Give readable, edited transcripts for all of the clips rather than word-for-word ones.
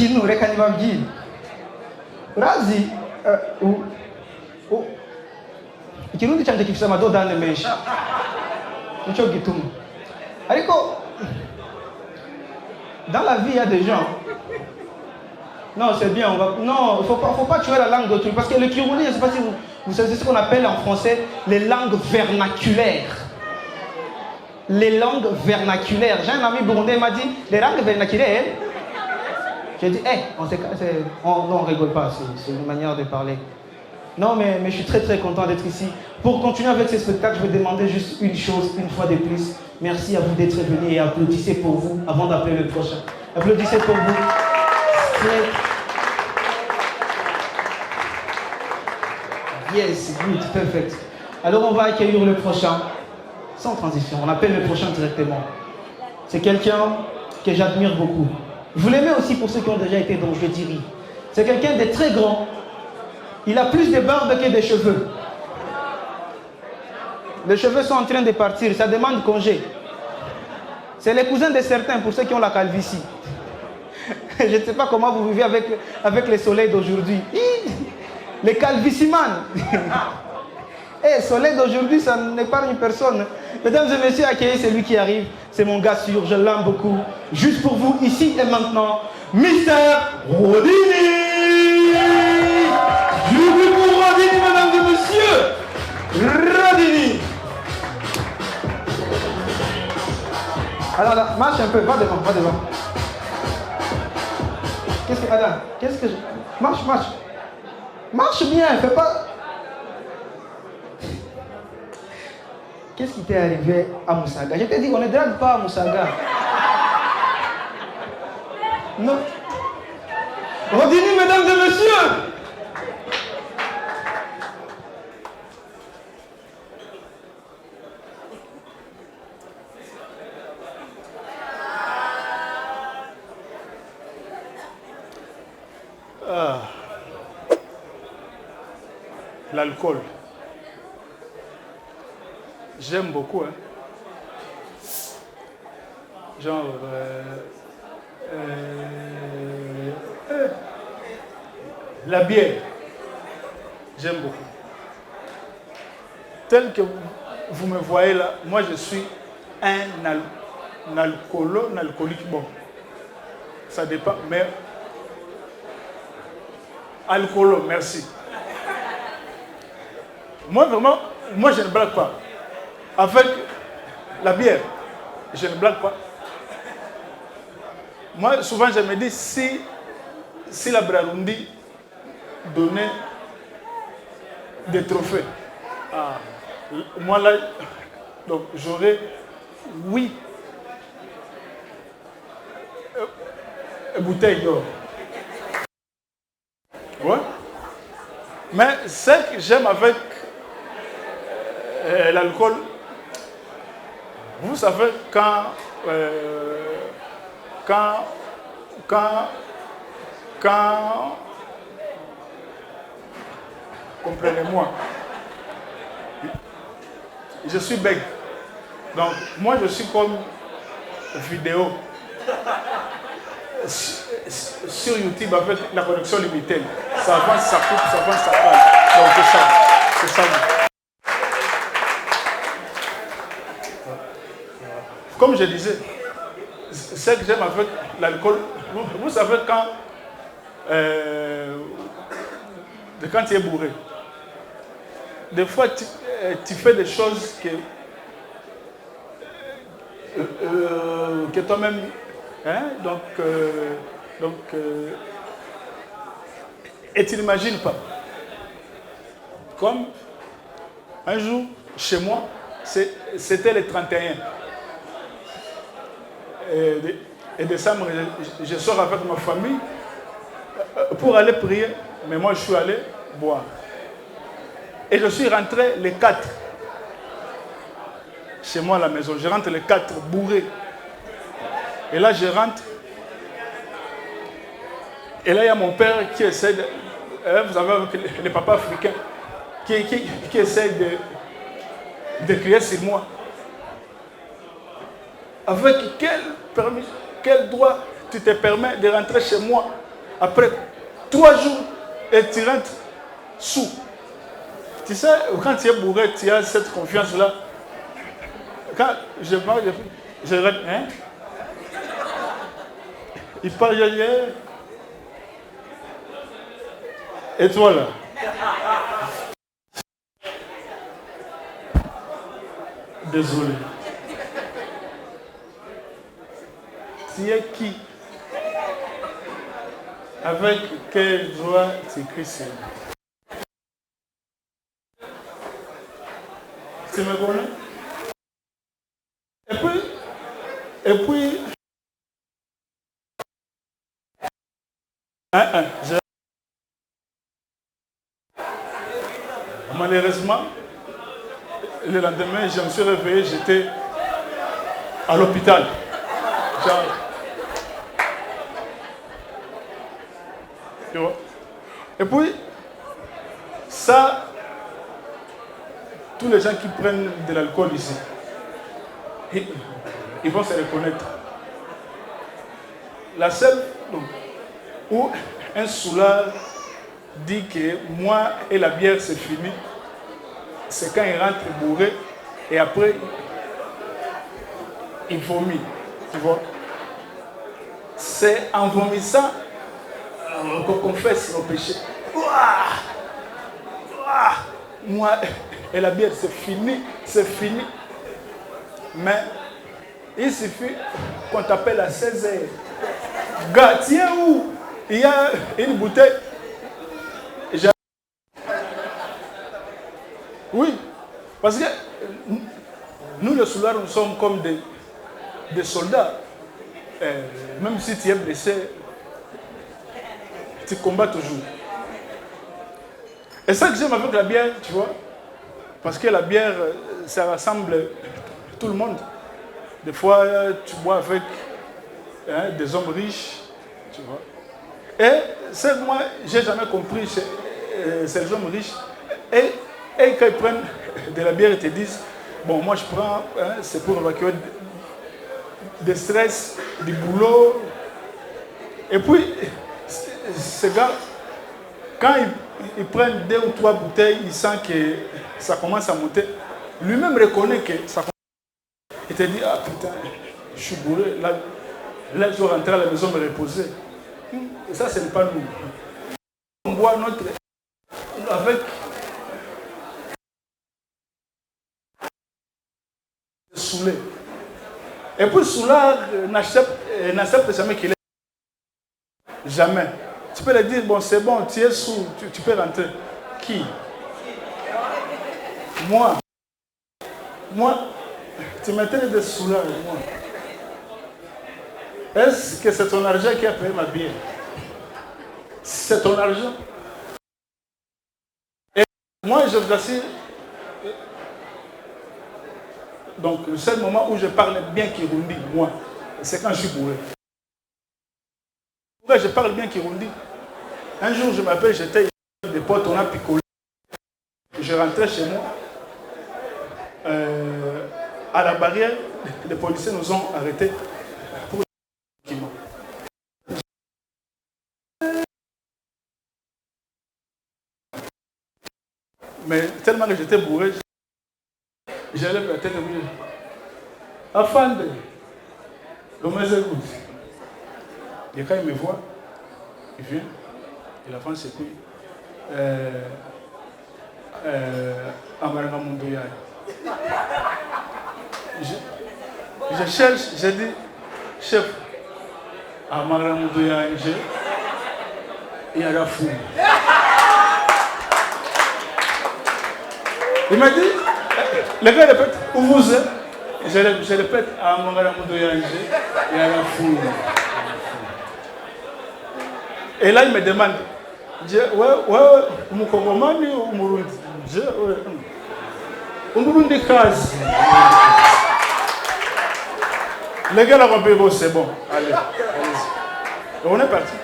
kinu reka nibabwire urazi ikirundi cyanje gifite amadodane menshi nico gituma ariko dans la vie il y a des gens non c'est bien non faut pas tuer la langue d'autrui parce que le kirundi je sais pas si vous savez ce qu'on appelle en français les langues vernaculaires. Les langues vernaculaires. J'ai un ami burundais qui m'a dit les langues vernaculaires. J'ai dit non, on rigole pas, c'est une manière de parler. Non, mais je suis très très content d'être ici. Pour continuer avec ce spectacle, je vais demander juste une chose, une fois de plus. Merci à vous d'être venus et applaudissez pour vous avant d'appeler le prochain. Applaudissez pour vous. Yes, good, perfect. Alors on va accueillir le prochain, sans transition. On appelle le prochain directement. C'est quelqu'un que j'admire beaucoup. Vous l'aimez aussi pour ceux qui ont déjà été dans Je dirais. C'est quelqu'un de très grand. Il a plus de barbe que de cheveux. Les cheveux sont en train de partir, ça demande congé. C'est les cousins de certains pour ceux qui ont la calvitie. Je ne sais pas comment vous vivez avec les soleils d'aujourd'hui. Les calvissiman. Le soleil d'aujourd'hui, ça n'épargne personne. Mesdames et messieurs, accueillez celui qui arrive. C'est mon gars sûr, je l'aime beaucoup. Juste pour vous, ici et maintenant, Mister Rodini. Je vous pour Rodini, mesdames et messieurs. Rodini. Alors là, marche un peu, va devant, va devant. Qu'est-ce que je... Marche. Marche bien, fais pas... Qu'est-ce qui t'est arrivé à Moussaga? Je t'ai dit, on ne drague pas à Moussaga. Non. Rodini, mesdames et messieurs. L'alcool. J'aime beaucoup. Hein. Genre... la bière. J'aime beaucoup. Tel que vous me voyez là, moi je suis un alcoolique. Bon, ça dépend, mais... Alcoolo, merci. Moi, vraiment, je ne blague pas. Avec la bière, je ne blague pas. Moi, souvent, je me dis, si la Brarundi donnait des trophées, moi, là, donc, j'aurais, oui, bouteille d'or. Ouais. Mais ce que j'aime avec l'alcool, vous savez, comprenez-moi, je suis bègue. Donc, moi, je suis comme vidéo sur YouTube avec la connexion limitée. Ça avance, ça coupe, ça avance, ça parle. Donc, c'est ça. Comme je disais, ce que j'aime avec l'alcool, vous savez quand tu es bourré, des fois tu fais des choses que toi-même, hein, et tu n'imagines pas. Comme un jour, chez moi, c'était le 31. Et décembre, je sors avec ma famille pour aller prier, mais moi je suis allé boire. Et je suis rentré les 4 chez moi à la maison. Je rentre les 4 bourrés. Et là je rentre. Et là il y a mon père qui essaie de... Vous savez, avec les papas africains, qui essaie de crier sur moi. Avec quel droit tu te permets de rentrer chez moi après 3 jours, et tu rentres sous. Tu sais, quand tu es bourré, tu as cette confiance-là. Quand je parle, je rentre, hein? Il parle, et toi là? Désolé. Tu es qui? Avec quel droit tu écris ça? Tu me connais? Et puis, malheureusement, le lendemain, je me suis réveillé, j'étais à l'hôpital. Tu vois? Et puis, ça, tous les gens qui prennent de l'alcool ici, ils vont se reconnaître. La seule où un soulard dit que moi et la bière c'est fini, c'est quand il rentre bourré et après il vomit. Tu vois? C'est en vomissant qu'on confesse nos péchés. Moi et la bière c'est fini, c'est fini. Mais il suffit qu'on t'appelle à 16 h. Gars, tiens où? Il y a une bouteille. Oui, parce que nous les soulards, nous sommes comme des soldats. Même si tu es blessé, tu combats toujours. Et ça que j'aime avec la bière, tu vois, parce que la bière, ça rassemble tout le monde. Des fois, tu bois avec des hommes riches, tu vois. Et c'est que moi, j'ai jamais compris ces hommes riches. Et quand ils prennent de la bière, ils te disent, bon, moi je prends, c'est pour évacuer des stress, du boulot. Et puis, ces gars, quand ils prennent 2 ou 3 bouteilles, ils sentent que ça commence à monter. Lui-même reconnaît que ça commence à monter. Il te dit, ah putain, je suis bourré, là je dois rentrer à la maison me reposer. Et ça, ce n'est pas nous. On boit notre... avec... saoulé. Et puis soulard n'accepte jamais qu'il est. Jamais. Tu peux lui dire, bon c'est bon, tu es sous, tu peux rentrer. Qui? Moi, tu m'étais de soulard, moi. Est-ce que c'est ton argent qui a payé ma bière? C'est ton argent. Et moi, je vous assure, donc le seul moment où je parle bien Kirundi, moi, c'est quand je suis bourré. Pourquoi je parle bien Kirundi? Un jour, je m'appelle, j'étais avec des potes, on a picolé. Je rentrais chez moi. À la barrière, les policiers nous ont arrêtés pour mais tellement que j'étais bourré, j'allais la tête et me dire, Afande, comment ça écoute? Et quand il me voit, il vient, et la femme s'écoute. Amaranga Mundoya. Je cherche, j'ai dit, chef, Amaranga Mundoya, il y a la foule. Il m'a dit, le gars répète, où vous êtes? Je répète, Amaranga Mundoya, il y a la foule. Et là, il me demande, ouais, Mukongomani ou Murundi? Murundi Kazi. Les gars, là, c'est bon. Allez, allez-y. On est parti.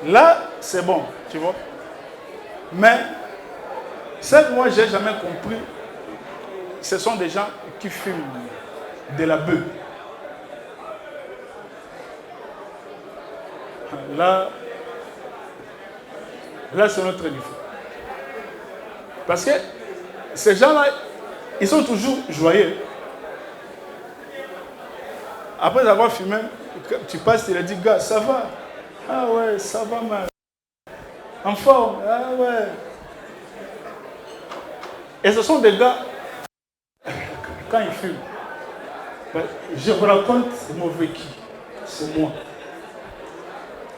Là, c'est bon, tu vois. Mais, ce que moi, j'ai jamais compris, ce sont des gens qui fument de la beuh. là c'est notre niveau. Parce que ces gens-là, ils sont toujours joyeux. Après avoir fumé, tu passes, il a dit, gars, ça va? Ah ouais, ça va mal. En forme? Ah ouais. Et ce sont des gars, quand ils fument, je vous raconte mon vécu, c'est moi.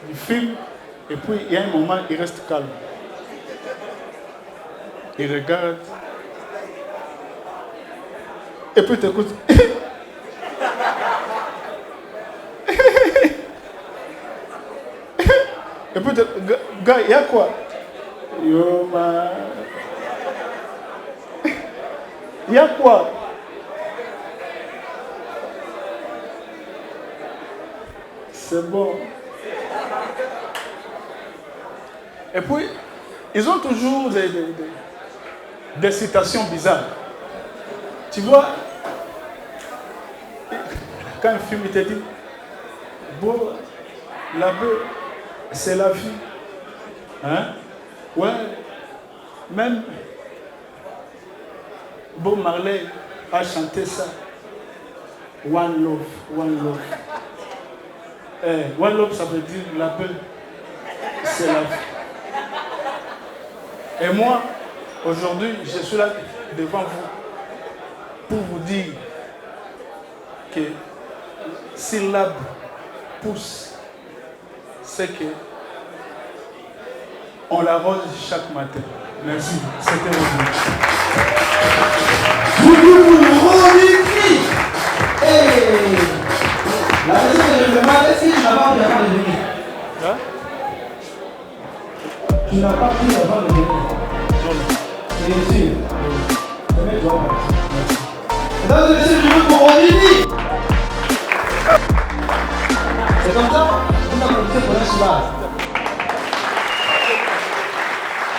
Ils fument, et puis il y a un moment, il reste calme. Il regarde, et puis tu écoutes. Et puis, gars, il y a quoi? Yo, man. Il y a quoi? C'est bon. Et puis, ils ont toujours des citations bizarres. Tu vois, quand un film, il te dit, bon, la beuh, c'est la vie. Hein? Ouais. Même Bob Marley a chanté ça. One love, one love. One love, ça veut dire la paix. C'est la vie. Et moi, aujourd'hui, je suis là devant vous pour vous dire que si l'arbre pousse, c'est que on l'arrose chaque matin. Merci. C'était Romy. Hey. La question que je me demande, est-ce que tu n'as pas pris avant de venir? Hein? Tu n'as pas pris avant de venir? Non. Bien sûr. Mesdames et messieurs, je veux pour Romy.